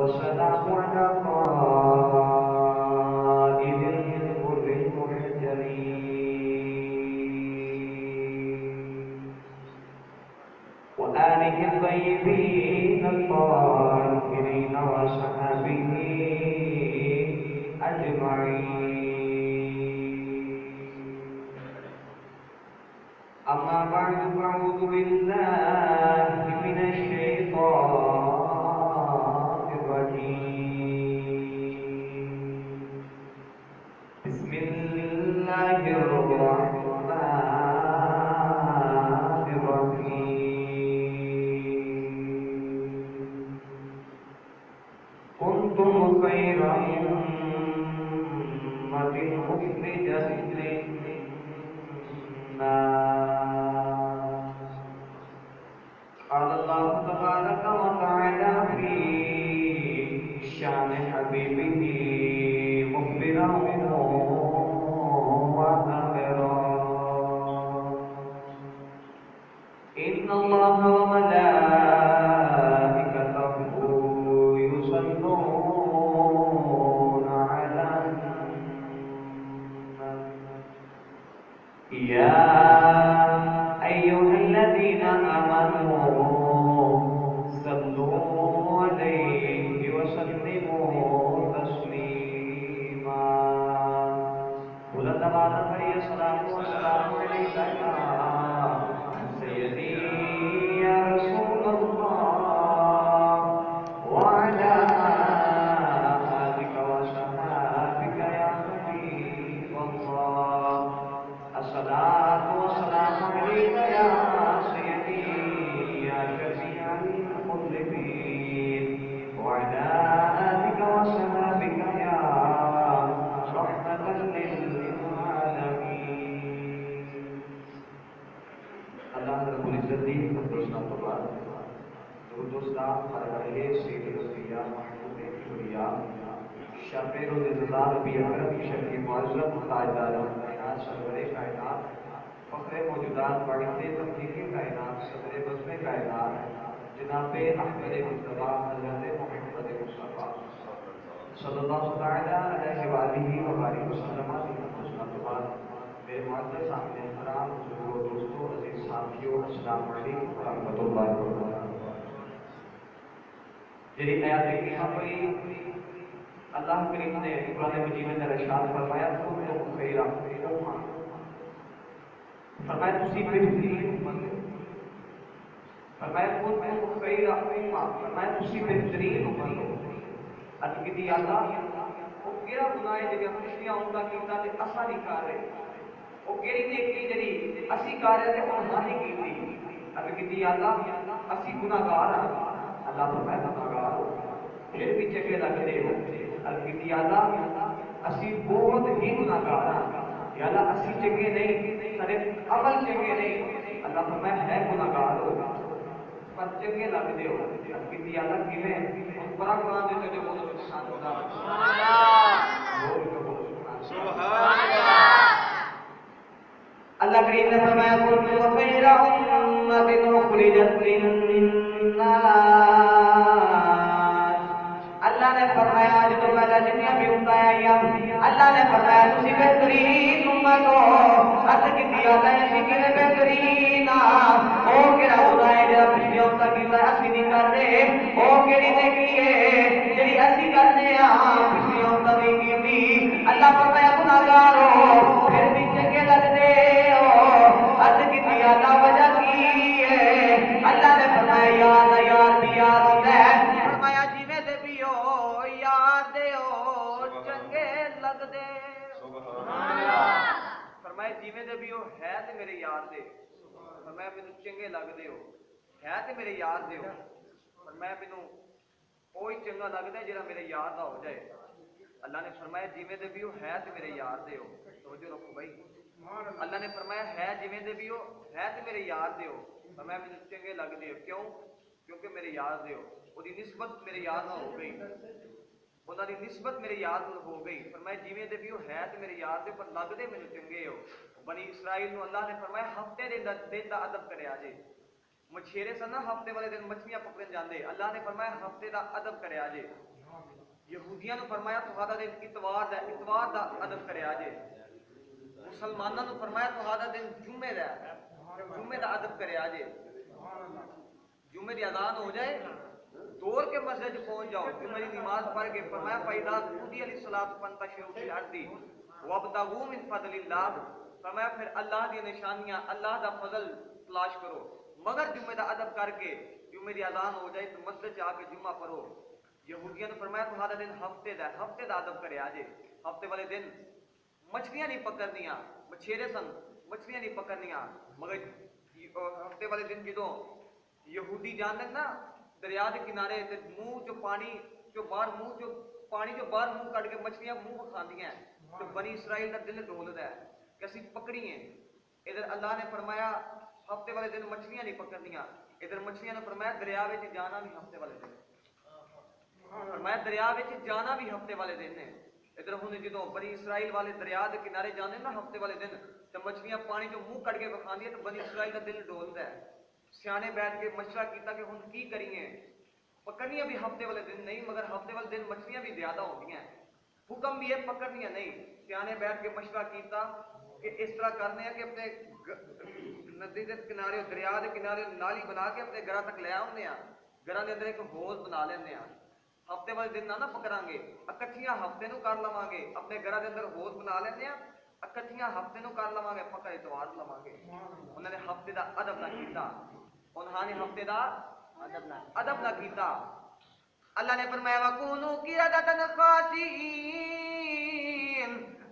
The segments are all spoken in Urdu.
والسلام على قائد الغر المحجلين وآله الطيبين الطاهرين وصحبه أجمعين. أما بعد فأعوذ بالله من الشيطان الرجيم. بسم الله الرحمن الرحيم. كنتم خير أمة أخرجت للناس. قال الله تبارك وتعالى في شان حبيبه مخبرا وآخرا: إن الله وملائكته يصلون على النبي يا أيها الذين آمنوا صلوا عليه وسلموا تسليما. بلند آواز میں یہ صلاۃ و سلام علیک یا سیدی یا رسول اللہ وعلی آلک وصحبک یا حبیب اللہ. الصلاۃ والسلام علیک یا سیدی یا شفیع المذنبین وعلی آلک وصحبک یا رحمۃ للعالمین. اللہ رب العزت دی دوستاں تو بعد درود و سلام پر علیہ سید الانبیاء محمود انبیاء شفیع الرضا نبی اکرم شفیع معظم تاجدار کائنات سرور کائنات فخر موجودات باعث تخلیق کائنات صدر بزم کائنات جناب احمد مصطفیٰ حضرت محمد مصطفیٰ صلی اللہ تعالی علیہ وآلہ وبارک وسلم. میرے معزز سامنے حرام بزرگوں دوستوں عزیز ساتھیوں السلام علیکم ورحمۃ اللہ وبرکاتہ. جی آیات کریمہ پڑھی اللہ کریم نے قرآن مجید میں ارشاد فرمایا کنتم خیر امہ، فرمایا تسی بہترین امت ہو. فرمایا کنتم خیر امہ، فرمایا تسی بہترین امت ہو. ارد کی اللہ وہ کیڑا گناہ ہے جڑا پچھلیاں امتاں کیتا تے اساں نہیں کر رہے، وہ کیڑی نیکی جڑی اسی کر رہے تے انہاں نہیں کیتی. ارد کی اللہ اسی گناہگار ہاں. اللہ فرمایا گناہگار ہو پھر بھی چنگے لگدے ہو. ارد کی اللہ اسی بہت ہی گناہگار ہاں. یا اللہ اسی چنگے نہیں، سارے عمل چنگے نہیں. اللہ فرمایا ہے گناہگار ہو پر چنگے لگدے ہو. ارد کی اللہ کیویں بڑا قرآن دے تے بولو سبحان اللہ سبحان اللہ. اللہ کریم نے فرمایا کنتم خیر امۃ اخرجت للناس. اللہ نے فرمایا جو پہلا جتنی بھی امتیں آئیں اللہ نے فرمایا تسی بہترین امت ہو. عرض کی اللہ نے اسی کنے بہترین او کیڑا خدا ہے جڑا پچھلی امتاں کیتا اسی نہیں کر رہے. او کیڑی نیکی ہے جڑی اسی کرنے پچھلی امتاں نہیں کیتی. اللہ فرمایا گناہگار ہو پھر بھی چنگے لگدے ہو. عرض کی اللہ وجہ کی ہے اللہ نے فرمایا یار یار بھی یار ہوتا ہے. فرمایا جویں دے بھی ہو یار دے ہو چنگے لگدے. سبحان اللہ. فرمایا جویں دے بھی ہو ہے تے میرے یار دے. فرمایا مینوں چنگے لگدے ہو ہے تے میرے یار دے ہو. فرمایا مینوں وہی چنگا لگدا ہے جڑا میرے یار دا ہو جائے. اللہ نے فرمایا جویں دے بھی ہو ہے تے میرے یار دے ہو. توجہ رکھو بھائی. اللہ نے فرمایا ہے جویں دے بھی ہو ہے تے میرے یار دے ہو. فرمایا مینوں چنگے لگدے ہو. کیوں؟ کیونکہ میرے یار دے ہو. وہدی نسبت میرے یار نال ہو گئی. انہاں دی نسبت میرے یار نال ہو گئی. فرمایا جویں دے بھی ہو ہے تے میرے یار دے پر لگدے مینوں چنگے ہو. بنی اسرائیل نو اللہ نے فرمایا ہفتے دن دا ادب کریا جے. مچھیرے سن نا ہفتے والے دن مچھلیاں پکڑن جاندے. اللہ نے فرمایا ہفتے دا ادب کریا جے. یہودیاں نو فرمایا تہاڈا دن اتوار دا ادب کریا جے، مسلماناں نو فرمایا تہاڈا دن جمعے دا ادب کریا جے، جمعے دی اذان ہو جائے دوڑ کے مسجد پہنچ جاؤ، جمعے کی نماز پڑھ کے فرمایا فائدہ قضی علیہ الصلوۃ فانتشروا فی الارض وابتغوا من فضل اللہ، فرمایا پھر اللہ دی نشانیاں اللہ دا فضل تلاش کرو، مگر جمعے دا ادب کر کے جمعے دی اذان ہو جائے تو مسجد جا کے جمعہ پڑھو۔ یہودیاں نے فرمایا تمہارا دن ہفتے دا ادب کرے آجے، ہفتے والے دن مچھلیاں نہیں پکڑنیاں، مچھیرے سن مچھلیاں نہیں پکڑنیاں، مگر ہفتے والے دن جدوں یہودی جانن نا دریا دے کنارے تے منہ چو پانی چو باہر منہ کٹ کے مچھلیاں منہ کھاندیاں تو بنی اسرائیل دا دل ڈولدا ہے کہ اسی پکڑی ہیں۔ ادھر اللہ نے فرمایا ہفتے والے دن مچھلیاں نہیں پکڑنیاں، ادھر مچھلیاں نے فرمایا دریا وچ جانا بھی ہفتے والے دن، فرمایا دریا وچ جانا بھی ہفتے والے دن ہے۔ ادھر ہن جدوں بنی اسرائیل والے دریا دے کنارے جانے نا ہفتے والے دن تے مچھلیاں پانی چوں منہ کٹ کے بکھاندیاں تو بنی اسرائیل دا دل ڈولدا ہے۔ سیانے بیٹھ کے مشورہ کیتا کہ ہن کی کریے، پکڑنیاں بھی ہفتے والے دن نہیں مگر ہفتے والے دن مچھلیاں بھی زیادہ ہوندیاں ہیں، حکم بھی ہے پکڑنیاں نہیں۔ سیانے بیٹھ کے مشورہ کیتا کہ اس طرح کرنے ہیں کہ اپنے ندی دے کنارے دریا دے کنارے نالی بنا کے اپنے گھراں تک لے آوندے ہیں، گھراں دے اندر ایک حوض بنا لیندے ہیں، ہفتے والے دن نہ پکڑاں گے، اکٹھیاں ہفتے نو کر لواں گے، اپنے گھراں دے اندر حوض بنا لیندے ہیں، اکٹھیاں ہفتے نو کر لواں گے، پکڑ اتوار لواں گے۔ انہوں نے ہفتے دا ادب نہ کیتا، انہاں نے ہفتے دا ادب نہ کیتا۔ اللہ نے فرمایا وَكُونُوا قِرَدَةً خَاسِئِينَ،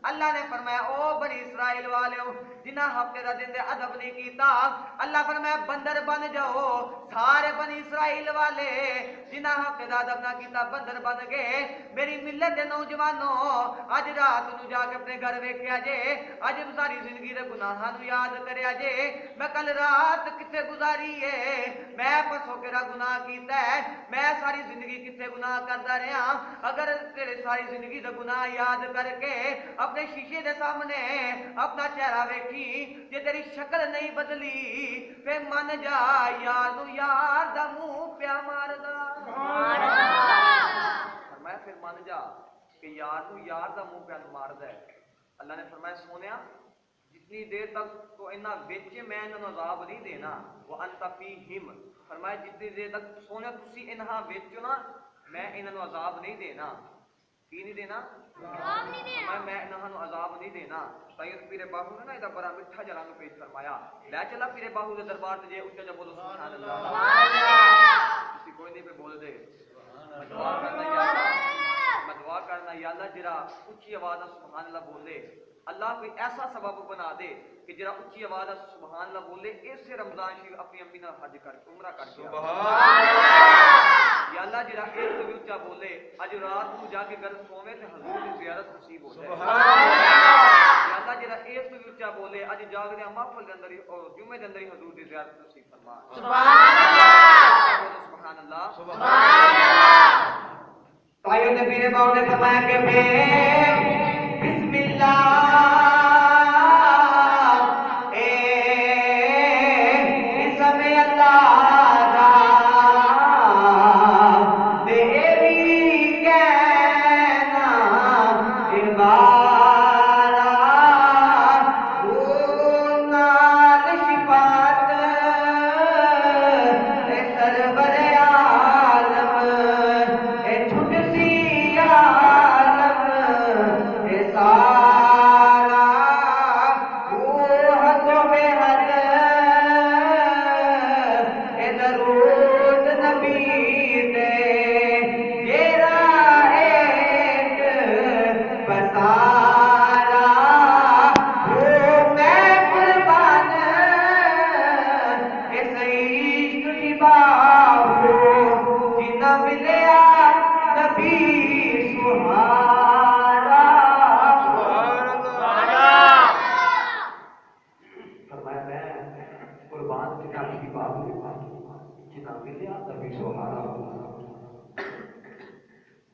اللہ نے فرمایا او بنی اسرائیل والےو جنہاں ہفتے دا دن دے ادب نہیں کیتا، اللہ فرمایا بندر بن جاؤ، سارے بنی اسرائیل والے جنہاں ہفتے دا ادب نہ کیتا بندر بن گئے۔ میری ملت دے نوجوانوں اج رات نو جا کے اپنے گھر ویکھیا جے، اج ساری زندگی دے گناہاں نو یاد کریا جے، میں کل رات کتے گزاری ہے، میں پرسوں کیڑا گناہ کیتا ہے، میں ساری زندگی کتے گناہ کردا رہا۔ اگر تیرے ساری زندگی دا گناہ یاد کر کے اپنے شیشے دے سامنے اپنا چہرہ ویکھی، جے تیری شکل نہیں بدلی پھر من جا یار نو یار دا منہ پیا ماردا، فرمایا پھر من جا کہ یار نو یار دا منہ پیا ماردا ہے۔ اللہ نے فرمایا سونیا جتنی دیر تک تو انہاں وچ میں انہاں نوں عذاب نہیں دینا، وَأَنْتَ فِيهِمْ، فرمایا جتنی دیر تک سونیا تسی انہاں وچ نا میں انہاں نوں عذاب نہیں دینا، کی نہیں دینا؟ عذاب نہیں دینا، میں انہاں نوں عذاب نہیں دینا۔ سید پیر باہو نے نا ایدا بڑا میٹھا جا رنگ پیش فرمایا، لے چلا پیر باہو دے دربار تے جے اونچا جا بولو سبحان اللہ، سبحان اللہ، تسی کوئی نہیں پہ بول دے، میں دعا کرنا یا اللہ جرا اونچی آواز سبحان اللہ بولے اللہ کوئی ایسا سبب بنا دے کہ جرا اونچی آواز سبحان اللہ بولے اس رمضان شریف اپنی امی نال حج کر کے عمرہ کر کے سبحان اللہ، یا اللہ جرا ایک تو اونچا بولے اج رات کو جا کے گھر سووے تے حضور دی زیارت نصیب ہو جائے سبحان اللہ، یا اللہ جرا ایک تو اونچا بولے اج جاگدے محفل دے اندر اور جمعے دے اندر ہی حضور دی زیارت نصیب فرما سبحان اللہ، سبحان اللہ، سبحان اللہ۔ بھائیوں نے میرے باؤ نے فرمایا کہ میں بسم اللہ اسم اللہ دا دیوی کہنا عبارہ نال شفاعت سرور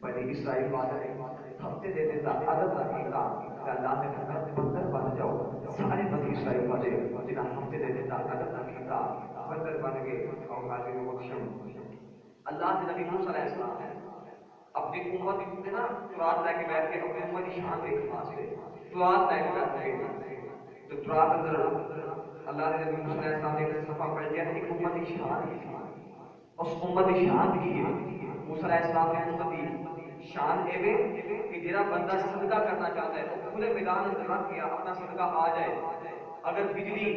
عالم اسرائیل والے ہفتے دے دیتا عدد نہ کیتا کہ اللہ نے فرمایا بندر بن جاؤ، سارے بنی اسرائیل والے جنہاں ہفتے دے دیتا عدد نہ کیتا بندر بن گئے اور حاضر و بخشم۔ اللہ کے نبی موسیٰ علیہ السلام اپنی امت سے نا ترات لے کے بیٹھ کے اپنی امت کی شان دیکھ واسطے ترات لے کے بیٹھ کے تو ترات اندر اللہ نے نبی صلی اللہ علیہ وسلم نے صفحہ پڑھ دیا ایک امت کی شان اس امت کی شان کی ہے موسیٰ علیہ السلام کی امت کی شان ہے کہ جڑا بندہ صدقہ کرنا چاہتا ہے وہ کھلے میدان میں رکھ کے اپنا صدقہ آ جائے اگر بجلی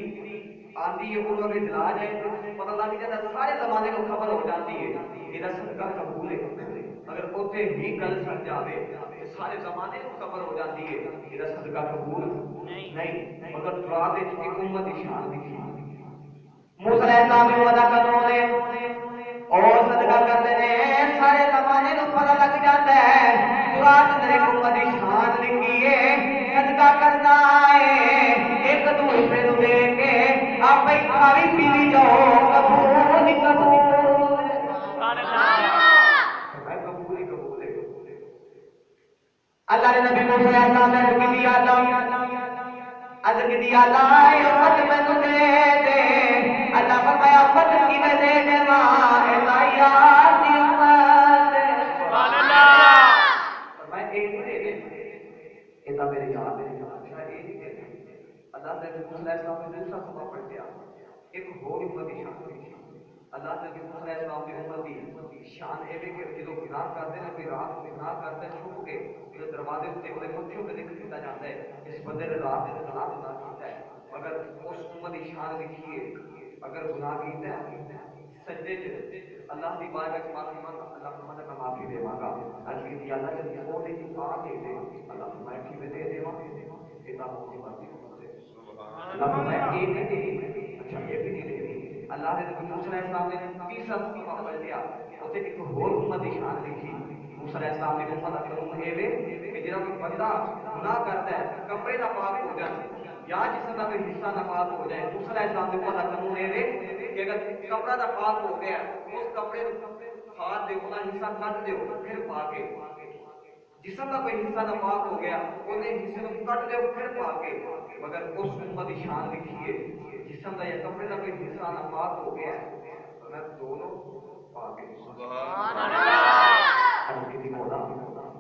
آتی ہے وہ اگر جلا جائے تو پتہ لگ جاتا ہے سارے زمانے کو خبر ہو جاتی ہے میرا صدقہ قبول ہے اگر اوتے ہی گل سڑ جاوے تو سارے زمانے کو خبر ہو جاتی ہے میرا صدقہ قبول نہیں مگر دعا دے ایک امت کی شان دکھی موسیٰ علیہ السلام نے وعدہ کرنے اور صدقہ کرتے ہیں سارے زمانے کو پتہ لگ جاتا ہے قرآن اندر ایک امت کی شان لکھی ہے صدقہ کرنا ہے ایک دوسرے کو دے کے آپ ہی کھاوی پیوی جاؤ قبول ہی قبول اللہ نے نبی موسیٰ علیہ السلام نے عرض کی اللہ امت میں تجھے دے اللہ فرمایا امت کی میں دے دے ماں الہیات کی امت سبحان اللہ فرمایا ایک دے دے یہ میرے یاد ہے ایک ہی دے دے اللہ نے نبی موسیٰ علیہ السلام نے دوسرا صفحہ پڑھ دیا ایک اور امت کی شان اللہ نے نبی موسیٰ علیہ السلام کی امت کی شان ہے کہ جو گناہ کرتے ہیں کوئی رات کو گناہ کرتے ہیں چھپ کے جو دروازے سے مکھیوں پہ لکھ دیتا جاتا ہے اس بندے نے رات میں گناہ کیتا ہے مگر اس امت کی شان لکھی ہے اگر گناہ کیتا ہے سجدے سے اللہ کی بارگاہ میں معافی مانگا اللہ فرماتا ہے معافی دے مانگا عرض کی اللہ جب یہ ہونے کی بات دے دے اللہ فرمایا کہ میں دے دے اتنا ہوتی بات اللہ فرمایا ایک دے اچھا یہ بھی نہیں دے اللہ نے نبی موسیٰ علیہ السلام نے تیسرا صفحہ پڑھ دیا اسے ایک اور امت کی شان لکھی موسیٰ علیہ السلام نے امت اکثر ہے کہ جنہوں کوئی بندہ گناہ کرتا ہے کپڑے نہ پاک ہو جائے یا جسم کا کوئی حصہ نہ پاک ہو جائے موسیٰ علیہ السلام نے امت اکثر ہے کہ اگر کپڑا نہ پاک ہو گیا اس کپڑے ہاتھ دے انہا حصہ کٹ دے پھر پاکے جسم کا کوئی حصہ نہ پاک ہو گیا انہیں حصے کو کٹ دے پھر پاکے مگر اس امت کی شان لکھیے جسم کا یا کپڑے کا کوئی حصہ نہ پاک ہو گیا میں دونوں پاکے سبحان اللہ اب کسی مولا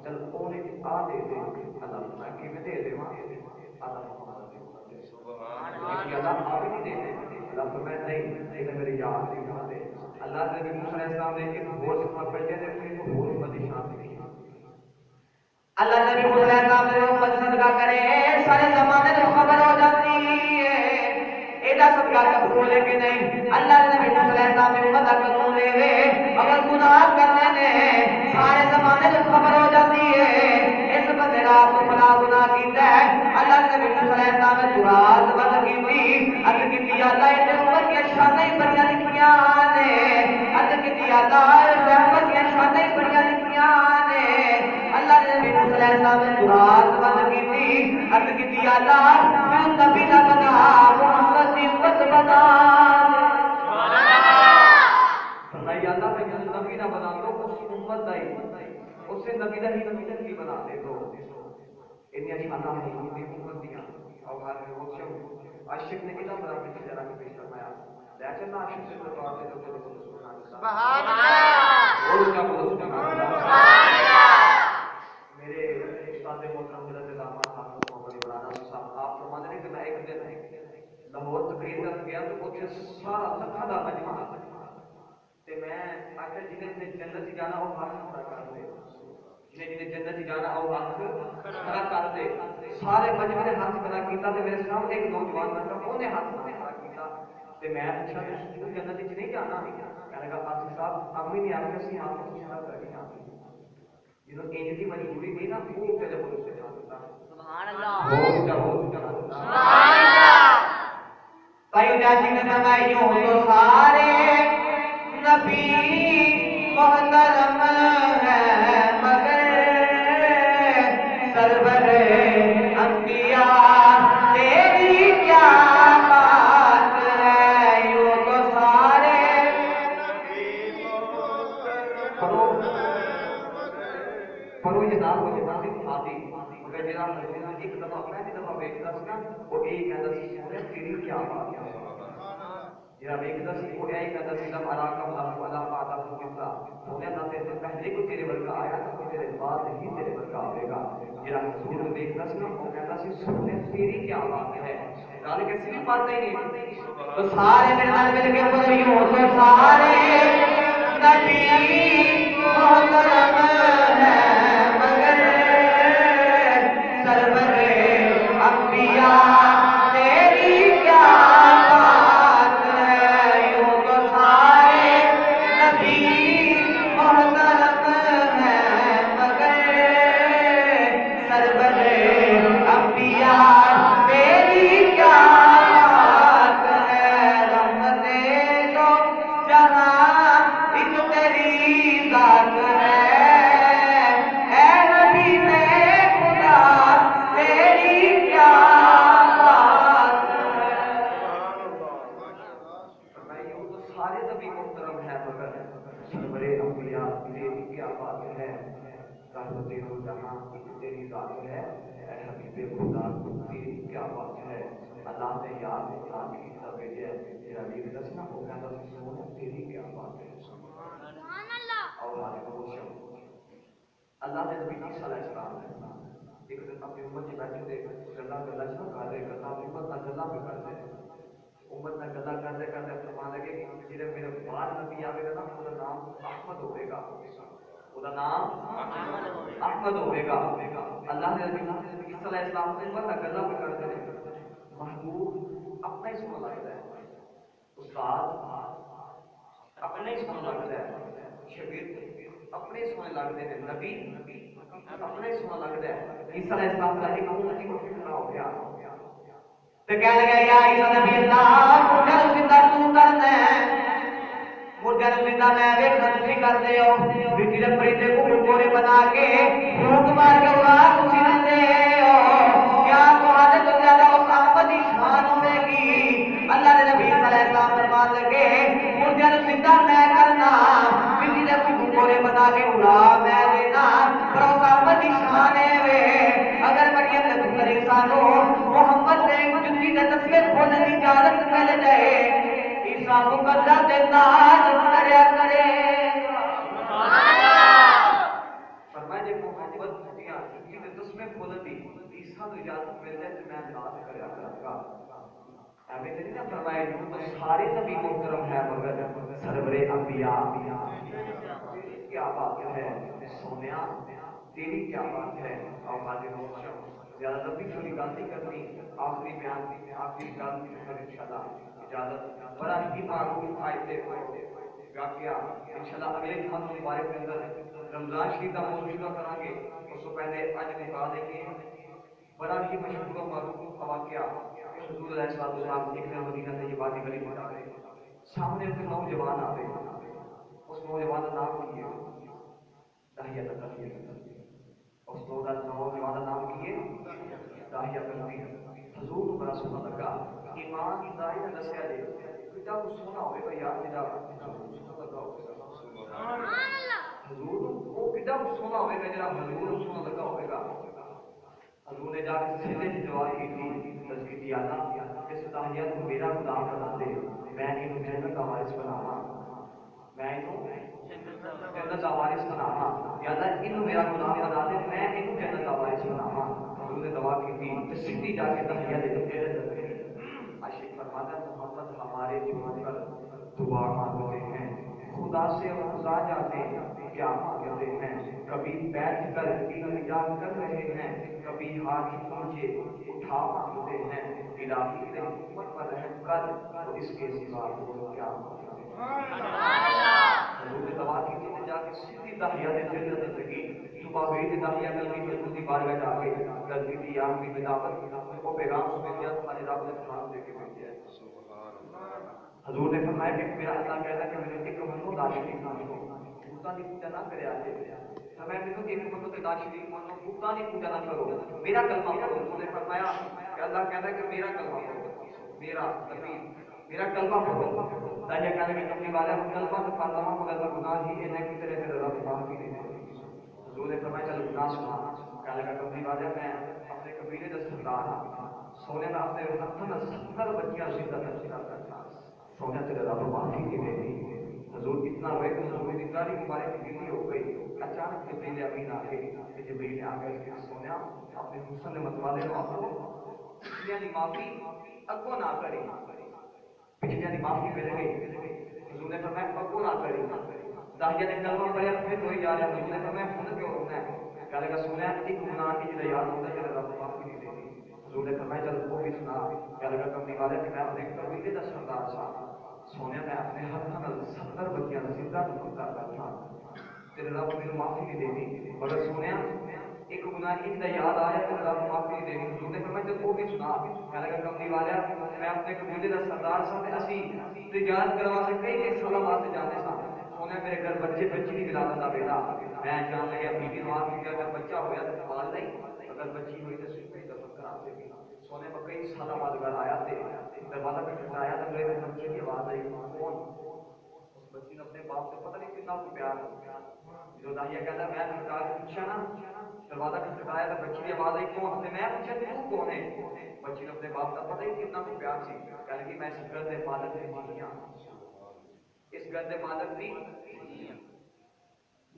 چل اونے آ دے دے اللہ فرمائے کہ میں دے دے اللہ فرمائے سبحان اللہ اللہ آ بھی نہیں دے دے اللہ فرمائے نہیں یہ میری یاد نہیں دے اللہ نے نبی موسیٰ علیہ السلام نے ایک بہت صفحہ پڑھ دیا کہ ایک بہت امت کی شان لکھی اللہ نبی موسیٰ علیہ السلام نے امت صدقہ کرے سارے زمانے کو خبر ہو جاتی ہے ایدہ صدقہ قبول ہے کہ نہیں اللہ نبی موسیٰ علیہ السلام نے امت قانون لے گئے اگر گناہ کرنے نے سارے زمانے کو خبر ہو جاتی ہے اس بندے رات کو بلا گناہ کیتا ہے اللہ نبی موسیٰ علیہ السلام نے ترات بند کی تھی عرض کی تھی اللہ نے امت کی شانیں بڑیاں لکھیاں نے عرض کی تھی اللہ امت کی شانیں بڑیاں لکھیاں نے اللہ نے نبی موسیٰ علیہ السلام نے ترات بند کی تھی عرض کی تھی اللہ میں نبی نہ بنا محمد کی امت بنا فرمایا اللہ میں نبی نہ بنا تو اس امت دائی اس سے نبی نہیں بنا دے دو انہیں اشانہ ہے یہ امت دیا اور ہر موسم عاشق نے کتنا بڑا پیچھے جرا کے پیش فرمایا لیکن عاشق سے تو بات ہے تو سبحان اللہ اور کیا بولو سبحان اللہ میرے استاد محترم حضرت علامہ حافظ محمد عمران صاحب آپ فرماتے ہیں کہ میں ایک دن لاہور تقریر کر گیا تو اتنے سارا لکھا دا مجمع تے میں آخر جنہیں جنت جانا وہ ہاتھ کھڑا کر دے جنہیں جنت جانا وہ ہاتھ کھڑا کر دے سارے مجمع نے ہاتھ کھڑا کیتا تے میرے سامنے ایک نوجوان بیٹھا انہیں ہاتھ کھڑا کیتا تے میں پوچھا کہ جنت نہیں جانا کہنے لگا حافظ صاحب اب بھی نہیں آ کے ہاتھ کو کھڑا کر دیا جنہوں انج دی مجبوری نہیں نا وہ پہلے بولو سبحان اللہ سبحان اللہ بھائی جاسی نے فرمایا یوں تو سارے نبی محترم ہے مگر سرور انبیاء تیری کیا بات ہے یوں تو سارے پڑھو یہ نام مجھے ناظر آتی مگر جناب نے ایک دفعہ پہلی دفعہ بیٹھتا سی نا وہ ایک کہتا سی تیری کیا بات ہے جناب ایک دس کو اے کا دس دم علاقہ اللہ اللہ پاتا کو کتا ہونے نہ سے پہلے کو تیرے ورگا آیا تو تیرے بعد ہی تیرے ورگا آئے گا جناب حضور نے ایک دس نہ وہ کہتا سی سونے تیری کیا بات ہے گال کسی بھی بات نہیں تو سارے میرے نال مل کے بولیو تو سارے نبی محترم ہے مگر سرور انبیاء تیری کیا اللہ نے یاد قرآن کی کتاب بھیجی ہے میرا لیے دسنا ہو کہتا سی سونا تیری کیا بات ہے سبحان اللہ اور ہمارے روشن اللہ نے نبی عیسیٰ علیہ السلام ایک دن اپنی امت سے بیٹھے تھے گلا گلا چھ کر رہے گلا امت نہ گلا پہ کر دے امت نہ گلا کرتے کرتے فرمان لگے کہ جب میرے بعد نبی آئے گا نا اس کا نام احمد ہوئے گا اس کا نام احمد ہوئے گا اللہ نے نبی عیسیٰ علیہ السلام سے امت نہ گلا پہ کر دے محبوب اپنا ہی سونا لگتا ہے استاد اپنا ہی سونا لگتا ہے شبیر اپنے ہی سونے لگتے ہیں نبی اپنا ہی سونا لگتا ہے عیسیٰ علیہ السلام کا ایک امتی کو فکرہ ہو گیا تو کہنے لگا یا عیسیٰ نبی اللہ مردہ زندہ تو کرنا ہے مردہ زندہ میں ویکھنا تسی کر دے ہو بیٹی دے پریندے کو گھوڑے بنا کے روک مار کے اڑا تسی رہتے ہو کیا تمہارے تو زیادہ اس احمد کی شان ہوے گی اللہ نے نبی صلی اللہ علیہ وسلم فرمان لگے مردہ زندہ میں کرنا بیٹی دے کو گھوڑے بنا کے اڑا میں دینا پر اس احمد کی شان ہے وے اگر مریم نے تم کرے سانو محمد نے جنگی دے تصویر کھولنے کی اجازت پہلے جائے عیسیٰ مقدر دے ناز کریا کرے فرمائے جب محمد دیا جنگی دے تصویر کھولنے دی عیسیٰ تو اجازت پہلے جائے تو میں ناز کریا کرا ہمیں تیری نہ فرمائے جو تو سارے نبی محترم ہے مگر سرور انبیاء کیا بات ہے سونیا تیری کیا بات ہے اور باتیں روشن زیادہ لمبی چھوڑی گل نہیں کرنی آخری بیان آخری گل پر انشاءاللہ اجازت بڑا ہی معروف آئے واقعہ انشاءاللہ اگلے منتھ مبارک کے اندر رمضان شریف کا موضوع شروع کریں گے اس کو پہلے آج دکھا دیں گے بڑا ہی مشہور و معروف واقعہ حضور علیہ السلام ایک دن مدینہ سے یہ باتیں گلی میں آ رہے سامنے ایک نوجوان آ رہے اس نوجوان کا نام کیے داہیہ اس نوجوان کا نام کیے داہیہ حضور کو بڑا سونا لگا ایمان کی دائی نے دسیا دے بیٹا وہ سونا ہوئے گا یار میرا سونا لگا ہوئے گا حضور وہ بیٹا وہ سونا ہوئے گا جرا حضور سونا لگا ہوئے گا حضور نے جا کے سیدھے جواب کی تھی تذکیر دیا تھا کہ داہیہ تو میرا غلام بنا دے میں انہوں جنت کا وارث بناواں میں انہوں جنت کا وارث بناواں یا اللہ انہوں میرا غلام بنا دے میں انہوں جنت کا وارث بناواں حضور نے دعا کی تھی کہ سیدھی جا کے داہیہ دے تیرے درمیان عاشق فرماتا محمد ہمارے چھوڑ کر دعا مانگتے ہیں خدا سے خدا جاتے کیا مانگتے ہیں کبھی بیٹھ کر التجا کر رہے ہیں کبھی ہاتھ پہنچے اٹھا مانگتے ہیں الہی نے امت پر رحم کر تو اس کے سوا وہ کیا مانگتے ہیں حضور نے دعا کی تھی جا کے سیدھی داہیہ دے جنت لگی صبح ہوئی داہیہ کلمی حضور دی بارگاہ جا کے غلطی دی یا کی بدعت کو پیغام اس میں دیا تمہارے رب نے فرمان دے کے بھیجا ہے حضور نے فرمایا کہ میرا اللہ کہتا ہے کہ میں نے ایک منو لا شریف نہ کو بوتا دی پوجا نہ کرے آجے میں نے ایک منو تے لا شریف منو بوتا دی پوجا نہ کرو میرا کلمہ پڑھو حضور نے فرمایا کہ اللہ کہتا ہے کہ میرا کلمہ پڑھو میرا نبی میرا کلمہ پڑھو تاکہ کہنے کہ اپنی والا کلمہ تو پڑھتا ہوں مگر گناہ ہی ہے کہ تیرے میرے رب معاف کی نہیں حضور نے فرمایا چلو گناہ سنا کہنے لگا کبھی والا میں اپنے قبیلے کا سردار ہوں سونے میں اپنے ہاتھوں میں 70 بچیاں زندہ تشکیل کرتا سونے تیرے رب معافی کی دے دی. حضور اتنا روئے کہ حضور کی داڑھی مبارک گیلی ہو گئی. اچانک جبریل امین آ گئے کہ جبریل آ گئے سونے اپنے حسن متوالے کو اپنے پچھلیاں دی معافی اگوں نہ کری. پچھلیاں دی معافی مل گئی. حضور نے فرمایا اگوں نہ کری. داہیہ نے کلمہ پڑھیا پھر کوئی جا رہا. حضور نے فرمایا ہن کیوں رونا ہے؟ کہنے لگا سونے ایک گناہ کی جڑا یاد ہوتا ہے جڑا رب معافی نہیں دیتی. حضور نے فرمایا چل وہ بھی سنا. کہنے لگا کملی والے کہ میں اپنے قبیلے دا سردار سا. سونے میں اپنے ہاتھوں نال 70 بچیاں دا زندہ کرتا تھا. تیرے رب میرے معافی نہیں دیتی. مگر سونے ایک گناہ ان کا یاد آیا تو رب معافی نہیں دینی. حضور نے فرمایا چل وہ بھی سنا. کہنے لگا کملی والا میں اپنے قبیلے دا سردار سا تے اسی تجارت کروا سے کئی کئی سال واسطے جانے سا. سونے میرے گھر بچے بچی نہیں ملا دا بیٹا. میں جان لگا بیوی نواز کی اگر بچہ ہویا تو پال نہیں, اگر بچی ہوئی تو سوئی دفن کرا دے گی. سونے میں کئی سال بعد گھر آیا تے دروازہ کھٹکھٹایا تو میرے بچے کی آواز آئی. کون؟ اس بچی نے اپنے باپ سے پتہ نہیں کتنا پیار ہو. جو داہیہ کہتا میں کھٹکا کے پوچھا نا, دروازہ کھٹکھٹایا تو بچی کی آواز آئی کون؟ تے میں پوچھا تو کون ہے؟ بچی نے اپنے باپ کا پتہ ہی کتنا پیار سی. کہنے لگی میں اس گھر دے مالک دی دھی ہاں. اس گھر دے مالک دی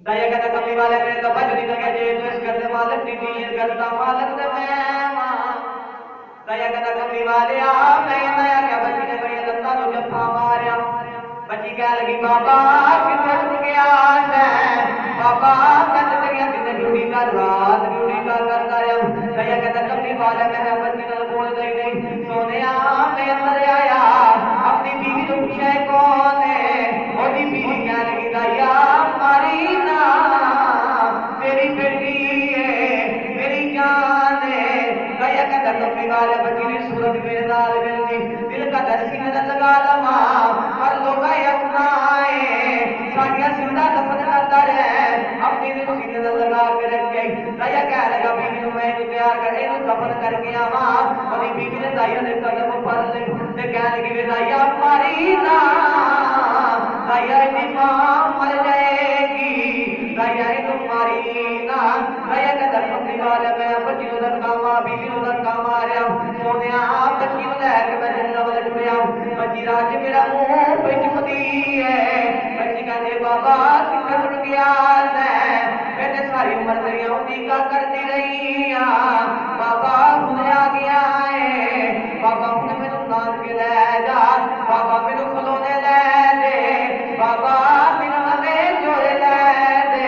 دایا کہتا کملی والے میرے تو بج نہیں لگے جے تو اس گھر دے مالک دی دھی اس گھر دا مالک تے میں ماں. دایا کہتا کملی والے میں دایا کہ بچی نے بڑی لتا نو جفا ماریا. بچی کہہ لگی بابا کتے اٹھ گیا ہے بابا کہتے لگیا کتے ڈیوٹی کر رات ڈیوٹی کرتا رہا. دایا کہتا کملی والے میں بچی نال بول دئی نہیں. سونے میں اندر آیا اپنی بیوی نو پوچھا کون ہے. وہی بیوی کہہ لگی دایا ماری نا تیری بیٹی ہے میری جان ہے. دایا کہتا کملی والے بچی نے صورت میرے نال ملتی دل کا دسی میں لگا لما پر لوگ اپنا ساڑیاں زندہ دفن کرتا رہے اپنی سینے نال لگا کے رکھ گئی. دایا کہہ لگا بیوی نو میں تیار کر اینو دفن کر کے آواں. وہی بیوی نے دایا نے قدم پڑ لے تے کہہ لگی دایا ماری نا دایا دی ماں مر جائے گی دایا اینو ماری نا. دایا کہتا کملی والے میں بچی نو دھکا مار بیوی نو دھکا ماریا. سونیا بچی نو لے کے میں جنگل وچ ٹریا. بچی راج میرا منہ پہ چمدی ہے. بچی کہندے بابا کتے اٹھ گیا ہے میں تے ساری عمر تیری امید کرتی رہی ہاں. بابا ہن آ گیا ہے بابا ہن مینوں نال کے لے جا بابا مینوں کھلونے لے دے بابا مینوں نویں جوڑے لے دے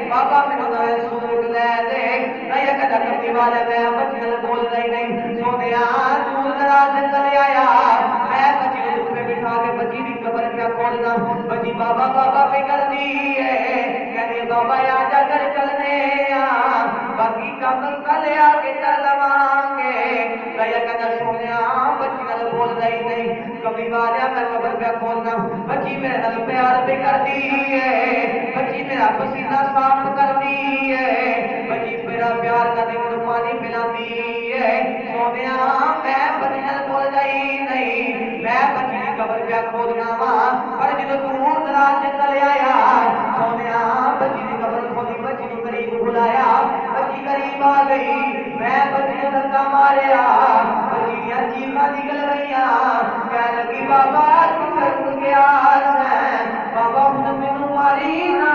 بابا مینوں نویں سوٹ لے دے. دایا کہتا کملی والے میں بچی نال بول رہی نہیں. سونیا دور دراز چلے آیا میں بچی نو دھوپے بٹھا کے بچی دی قبر پہ کھولنا. بچی بابا بابا پہ کر دی ہے کہنے بابا آ جا کر چلنے باقی کام کل آ کے چل لواں گے. دایا کہتا سونیا بچی نال بول رہی نہیں. کبھی والیا میں قبر پہ کھولنا. بچی میرے نال پیار پہ کر دی ہے بچی میرا پسینہ صاف کر دی ہے بچی میرا پیار کا دل پانی پلا دی ہے. سونیا میں بچی نال بول رہی نہیں. میں بچی کی قبر پہ کھولنا وا پر جدو دور دراز چلے آیا سونیا بچی کی قبر کھولی بچی کو قریب بلایا. بچی قریب آ گئی میں بچی کو دھکا ماریا. بچی دیا چیخاں نکل رہی کہہ لگی بابا کتے اٹھ گیا ہے بابا ہن مینوں ماری نا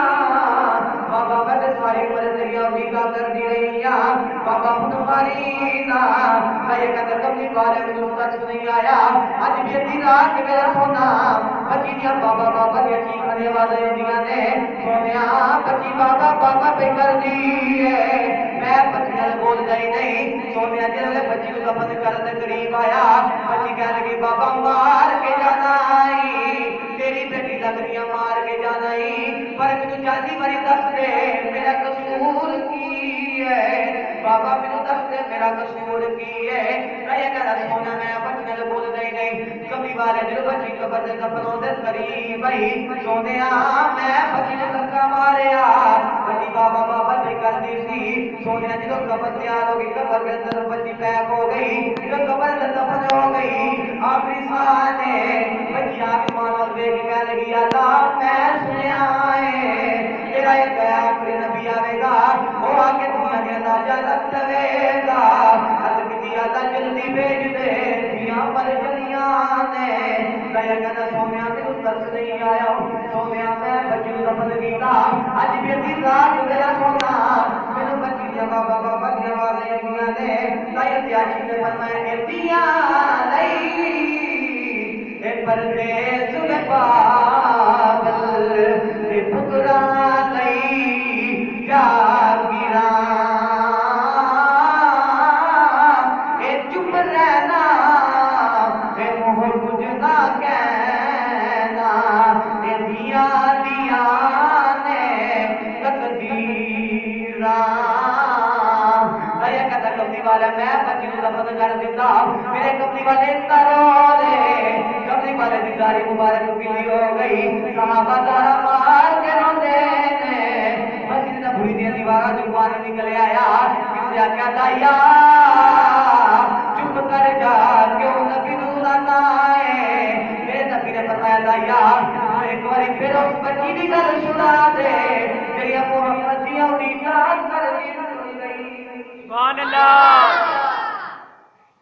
بابا میں تے ساری عمر تیری امید کرتی رہی ہاں بابا ہن ماری نا. دایا کہتا کملی والے مینوں سچ نہیں آیا اج بھی ادھی رات میرا سونا. بچی دیا بابا بابا دیا چیخاں دی آوازیں آندیاں نے. سونیا بچی بابا بابا پہ کر دی ہے میں بچی نال بول رہی نہیں. سونیا جے بچی کو دفن کرنے قریب آیا بچی کہہ لگی بابا مار کے جانا تیری بیٹی لگڑیاں مار کے جانا پر مینوں جلدی مری دس دے میرا قصور کی ہے بابا مینوں دس دے میرا قصور کی ہے. دایا کہتا سونا میں بچی نال بول رہی نہیں. کبھی والے جو بچی قبر دے دفن ہوندے قریب آئی سونیا میں بچی نے دھکا ماریا. بچی بابا بابا پہ کر دی سی. سونیا جدو قبر تیار ہو گئی قبر کے اندر بچی پیک ہو گئی جدو قبر اندر دفن ہو گئی آخری سال بچی آسمان اور دیکھ کے کہہ لگی اللہ میں سنیا ہے تیرا ایک آخری نبی آئے گا وہ آ کے دنیا کے اندازہ رکھ لے گا. عرض کی اللہ جلدی بھیج دے دنیا پر جلیاں نے. یا کہنا سومیا میں ترس نہیں آیا سومیا میں بچی نو دفن کیتا اج بھی دی رات میرا سونا مینوں بچی دی بابا بابا دی آواز آندیاں نے تائی دیاچی نے فرمایا ایتیاں نہیں اے پردیس دے بابل تے پترا نہیں جاگیراں اے چپ رہنا اے مہر کچھ نہ کہنا اے دیاں دیاں نے تقدیراں دایا کہتا کملی والا میں بچی نو دفن کر دیتا میرے کملی والے ترولے کملی والے دی داڑھی مبارک پیلی ہو گئی صحابہ دارا مار کے روندے نے مسجد نبوی دی دیوارا جو پانی نکل آیا کسی آکھیا دایا چپ کر جا کیوں نبی نور آنا ہے میرے نبی نے فرمایا دایا ایک باری پھر اس بچی دی گل سنا دے جڑی محمد دی اولاد کر دی سبحان اللہ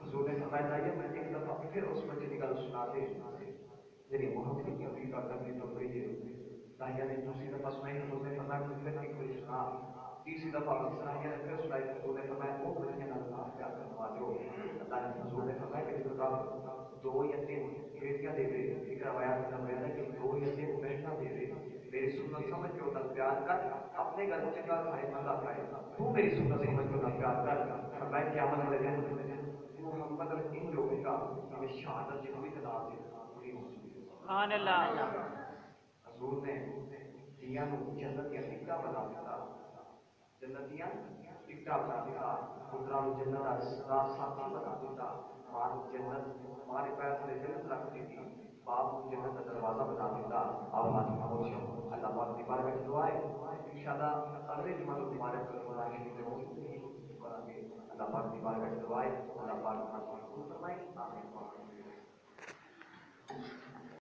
حضور نے فرمایا دایا میں ایک دفعہ پھر اس بچی دی گل سنا دے جڑی محمد دی اولاد کر دی تو گئی ہے دایا نے دوسری دفعہ سنائی حضور نے فرمایا پھر ایک بار سنا تیسری دفعہ سنائی ہے پھر سنائی حضور نے فرمایا وہ بچیاں نال آپ پیار کروا دو اللہ نے حضور نے فرمایا کہ جب رب دو یا تین بیٹیاں دے دے ایک روایت میں بیان ہے کہ دو یا تین بہناں دے دے میری سنت سمجھ کے انہیں پیار کر اپنے گھر میں چنگا کھائے مزہ کھائے تو میری سنت سمجھ کے انہیں پیار کر فرمایا قیامت والے دن محمد ان لوگوں کا ہمیں شہادت جن بھی دلا دے پوری ہو چکی ہے سبحان اللہ حضور نے دیاں نو جنت یا ٹکٹا بنا دیتا جنتیاں ٹکٹا بنا دیتا پترا نو جنت دا ساتھی بنا دیتا ماں نو جنت مارے پیر تھلے جنت رکھ دیتی باپ نو جنت دا دروازہ بنا دیتا آپ ہاتھ خاموش ہو اللہ پاک دی بارگاہ وچ دعا ہے انشاءاللہ اگلے جمعہ نو مبارک قرآن شریف دے موضوع تے گفتگو کریں گے اللہ پاک دی بارگاہ وچ دعا ہے اللہ پاک ہمیں قبول فرمائے آمین